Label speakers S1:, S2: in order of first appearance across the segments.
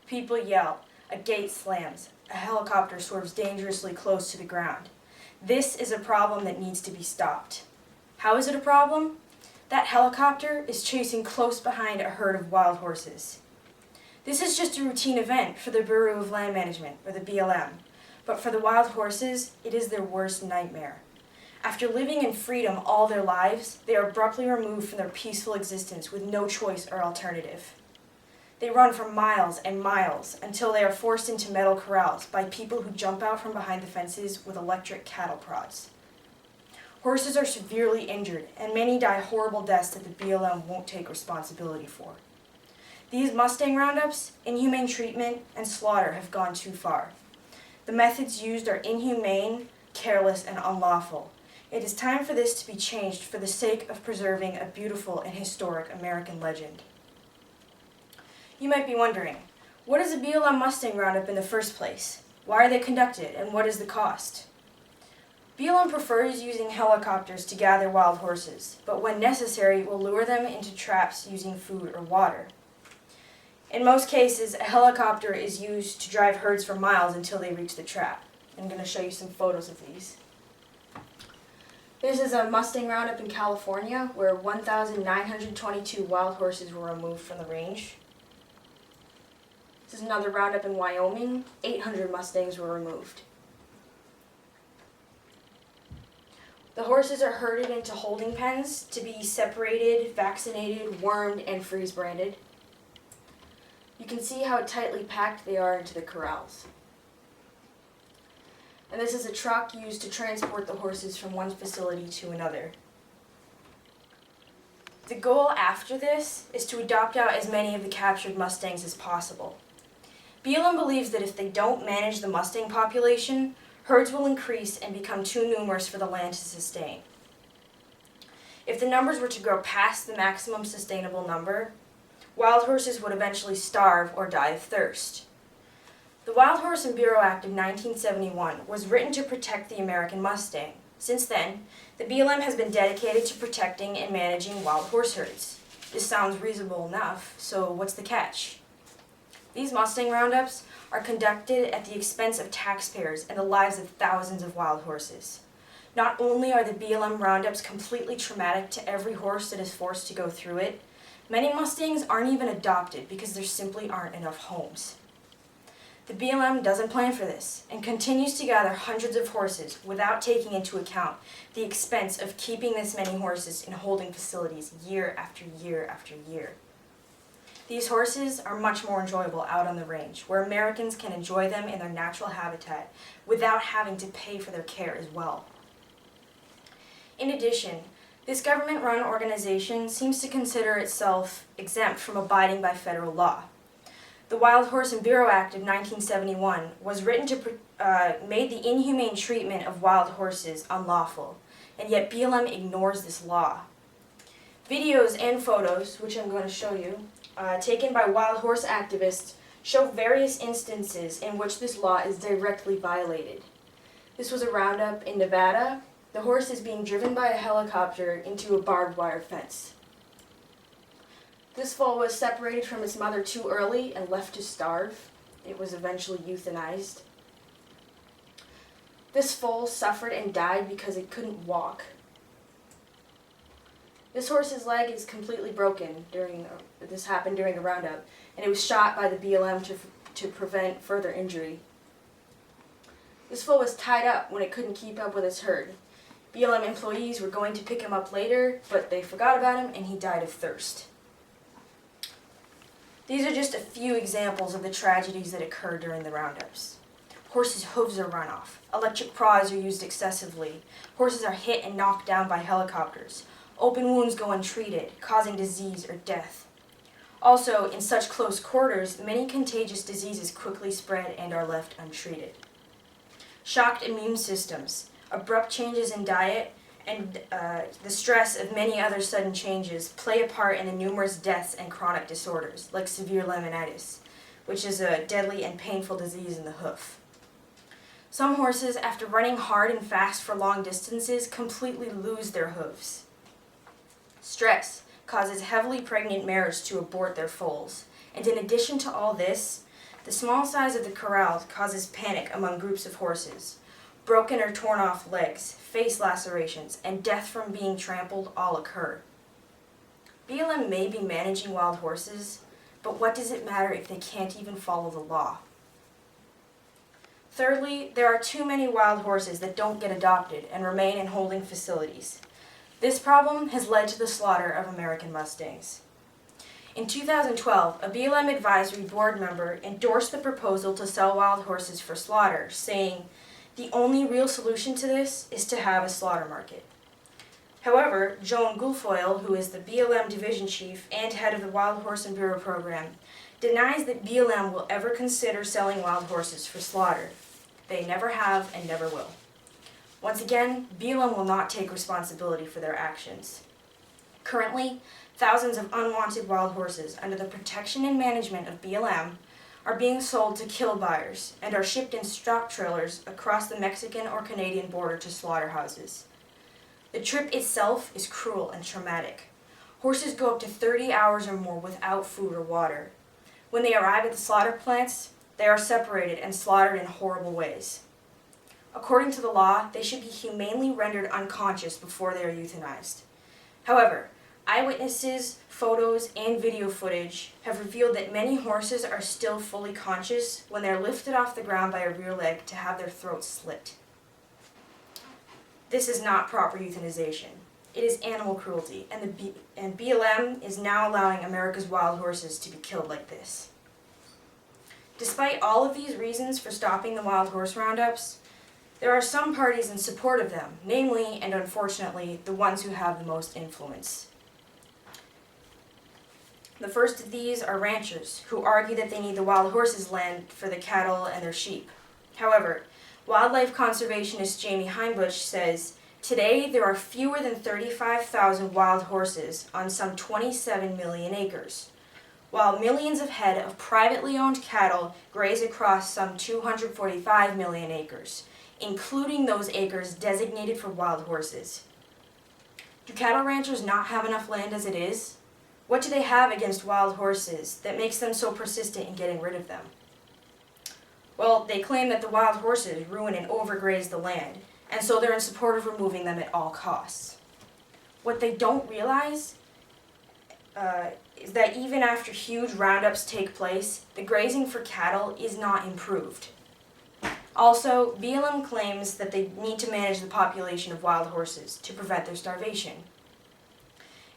S1: People yell, a gate slams, a helicopter swerves dangerously close to the ground. This is a problem that needs to be stopped. How is it a problem? That helicopter is chasing close behind a herd of wild horses. This is just a routine event for the Bureau of Land Management, or the BLM, but for the wild horses, it is their worst nightmare. After living in freedom all their lives, they are abruptly removed from their peaceful existence with no choice or alternative. They run for miles and miles until they are forced into metal corrals by people who jump out from behind the fences with electric cattle prods. Horses are severely injured, and many die horrible deaths that the BLM won't take responsibility for. These Mustang roundups, inhumane treatment, and slaughter have gone too far. The methods used are inhumane, careless, and unlawful. It is time for this to be changed for the sake of preserving a beautiful and historic American legend. You might be wondering, what is a BLM Mustang roundup in the first place? Why are they conducted, and what is the cost? BLM prefers using helicopters to gather wild horses, but when necessary will lure them into traps using food or water. In most cases, a helicopter is used to drive herds for miles until they reach the trap. I'm going to show you some photos of these. This is a Mustang roundup in California where 1,922 wild horses were removed from the range. This is another roundup in Wyoming. 800 Mustangs were removed. The horses are herded into holding pens to be separated, vaccinated, wormed, and freeze-branded. You can see how tightly packed they are into the corrals. And this is a truck used to transport the horses from one facility to another. The goal after this is to adopt out as many of the captured Mustangs as possible. BLM believes that if they don't manage the Mustang population, herds will increase and become too numerous for the land to sustain. If the numbers were to grow past the maximum sustainable number, wild horses would eventually starve or die of thirst. The Wild Horse and Bureau Act of 1971 was written to protect the American Mustang. Since then, the BLM has been dedicated to protecting and managing wild horse herds. This sounds reasonable enough, so what's the catch? These Mustang roundups are conducted at the expense of taxpayers and the lives of thousands of wild horses. Not only are the BLM roundups completely traumatic to every horse that is forced to go through it, many Mustangs aren't even adopted because there simply aren't enough homes. The BLM doesn't plan for this and continues to gather hundreds of horses without taking into account the expense of keeping this many horses in holding facilities year after year after year. These horses are much more enjoyable out on the range, where Americans can enjoy them in their natural habitat without having to pay for their care as well. In addition, this government-run organization seems to consider itself exempt from abiding by federal law. The Wild Horse and Bureau Act of 1971 was written to made the inhumane treatment of wild horses unlawful, and yet BLM ignores this law. Videos and photos, which I'm going to show you, taken by wild horse activists, show various instances in which this law is directly violated. This was a roundup in Nevada. The horse is being driven by a helicopter into a barbed wire fence. This foal was separated from its mother too early and left to starve. It was eventually euthanized. This foal suffered and died because it couldn't walk. This horse's leg is completely broken this happened during a roundup, and it was shot by the BLM to prevent further injury. This foal was tied up when it couldn't keep up with its herd. BLM employees were going to pick him up later, but they forgot about him and he died of thirst. These are just a few examples of the tragedies that occur during the roundups. Horses' hooves are run off. Electric prods are used excessively. Horses are hit and knocked down by helicopters. Open wounds go untreated, causing disease or death. Also, in such close quarters, many contagious diseases quickly spread and are left untreated. Shocked immune systems, abrupt changes in diet, and the stress of many other sudden changes play a part in the numerous deaths and chronic disorders, like severe laminitis, which is a deadly and painful disease in the hoof. Some horses, after running hard and fast for long distances, completely lose their hooves. Stress causes heavily pregnant mares to abort their foals, and in addition to all this, The small size of the corral causes panic among groups of horses. Broken or torn off legs, face lacerations, and death from being trampled all occur. BLM may be managing wild horses, but what does it matter if they can't even follow the law? Thirdly, there are too many wild horses that don't get adopted and remain in holding facilities. This problem has led to the slaughter of American Mustangs. In 2012, a BLM advisory board member endorsed the proposal to sell wild horses for slaughter, saying, "The only real solution to this is to have a slaughter market." However, Joan Guilfoyle, who is the BLM division chief and head of the Wild Horse and Bureau program, denies that BLM will ever consider selling wild horses for slaughter. They never have and never will. Once again, BLM will not take responsibility for their actions. Currently, thousands of unwanted wild horses under the protection and management of BLM are being sold to kill buyers and are shipped in stock trailers across the Mexican or Canadian border to slaughterhouses. The trip itself is cruel and traumatic. Horses go up to 30 hours or more without food or water. When they arrive at the slaughter plants, they are separated and slaughtered in horrible ways. According to the law, they should be humanely rendered unconscious before they are euthanized. However, eyewitnesses, photos, and video footage have revealed that many horses are still fully conscious when they are lifted off the ground by a rear leg to have their throats slit. This is not proper euthanization. It is animal cruelty, and BLM is now allowing America's wild horses to be killed like this. Despite all of these reasons for stopping the wild horse roundups, there are some parties in support of them, namely, and unfortunately, the ones who have the most influence. The first of these are ranchers, who argue that they need the wild horses' land for the cattle and their sheep. However, wildlife conservationist Jamie Heimbuch says, "Today there are fewer than 35,000 wild horses on some 27 million acres, while millions of head of privately owned cattle graze across some 245 million acres, including those acres designated for wild horses. Do cattle ranchers not have enough land as it is? What do they have against wild horses that makes them so persistent in getting rid of them?" Well, they claim that the wild horses ruin and overgraze the land, and so they're in support of removing them at all costs. What they don't realize is that even after huge roundups take place, the grazing for cattle is not improved. Also, BLM claims that they need to manage the population of wild horses to prevent their starvation.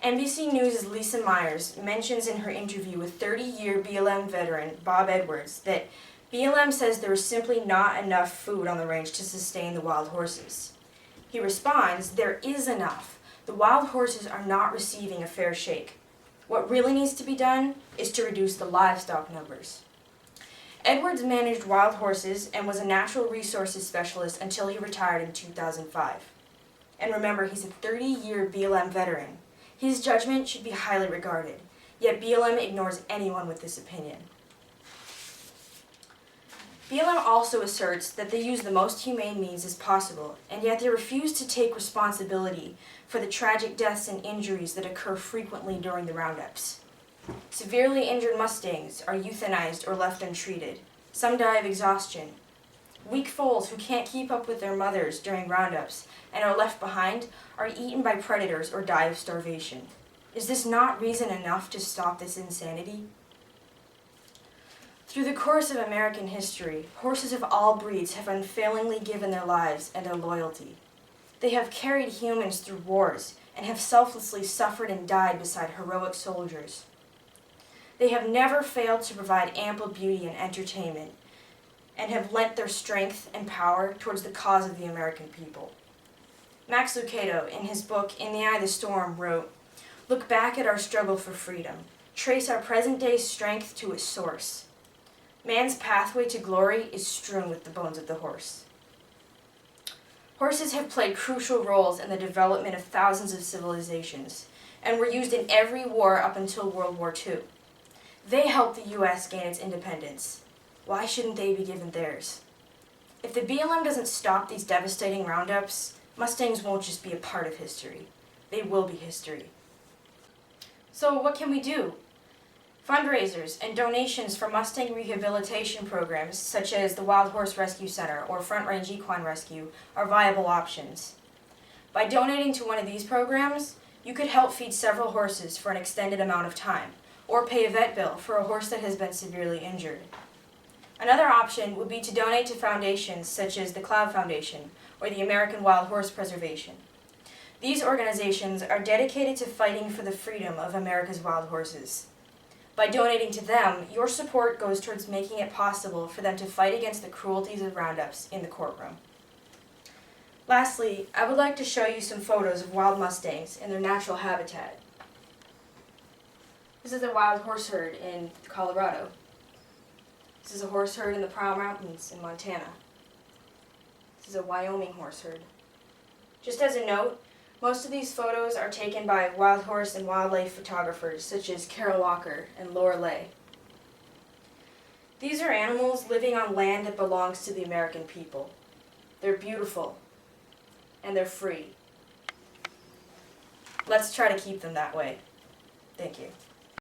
S1: NBC News' Lisa Myers mentions in her interview with 30-year BLM veteran Bob Edwards that BLM says there is simply not enough food on the range to sustain the wild horses. He responds, "There is enough. The wild horses are not receiving a fair shake. What really needs to be done is to reduce the livestock numbers." Edwards managed wild horses and was a natural resources specialist until he retired in 2005. And remember, he's a 30-year BLM veteran. His judgment should be highly regarded, yet BLM ignores anyone with this opinion. BLM also asserts that they use the most humane means as possible, and yet they refuse to take responsibility for the tragic deaths and injuries that occur frequently during the roundups. Severely injured Mustangs are euthanized or left untreated. Some die of exhaustion. Weak foals who can't keep up with their mothers during roundups and are left behind are eaten by predators or die of starvation. Is this not reason enough to stop this insanity? Through the course of American history, horses of all breeds have unfailingly given their lives and their loyalty. They have carried humans through wars and have selflessly suffered and died beside heroic soldiers. They have never failed to provide ample beauty and entertainment, and have lent their strength and power towards the cause of the American people. Max Lucado, in his book In the Eye of the Storm, wrote, "Look back at our struggle for freedom. Trace our present-day strength to its source. Man's pathway to glory is strewn with the bones of the horse." Horses have played crucial roles in the development of thousands of civilizations, and were used in every war up until World War II. They helped the U.S. gain its independence. Why shouldn't they be given theirs? If the BLM doesn't stop these devastating roundups, Mustangs won't just be a part of history. They will be history. So what can we do? Fundraisers and donations for Mustang rehabilitation programs such as the Wild Horse Rescue Center or Front Range Equine Rescue are viable options. By donating to one of these programs, you could help feed several horses for an extended amount of time, or pay a vet bill for a horse that has been severely injured. Another option would be to donate to foundations such as the Cloud Foundation or the American Wild Horse Preservation. These organizations are dedicated to fighting for the freedom of America's wild horses. By donating to them, your support goes towards making it possible for them to fight against the cruelties of roundups in the courtroom. Lastly, I would like to show you some photos of wild Mustangs in their natural habitat. This is a wild horse herd in Colorado. This is a horse herd in the Pryor Mountains in Montana. This is a Wyoming horse herd. Just as a note, most of these photos are taken by wild horse and wildlife photographers such as Carol Walker and Laura Lay. These are animals living on land that belongs to the American people. They're beautiful, and they're free. Let's try to keep them that way. Thank you.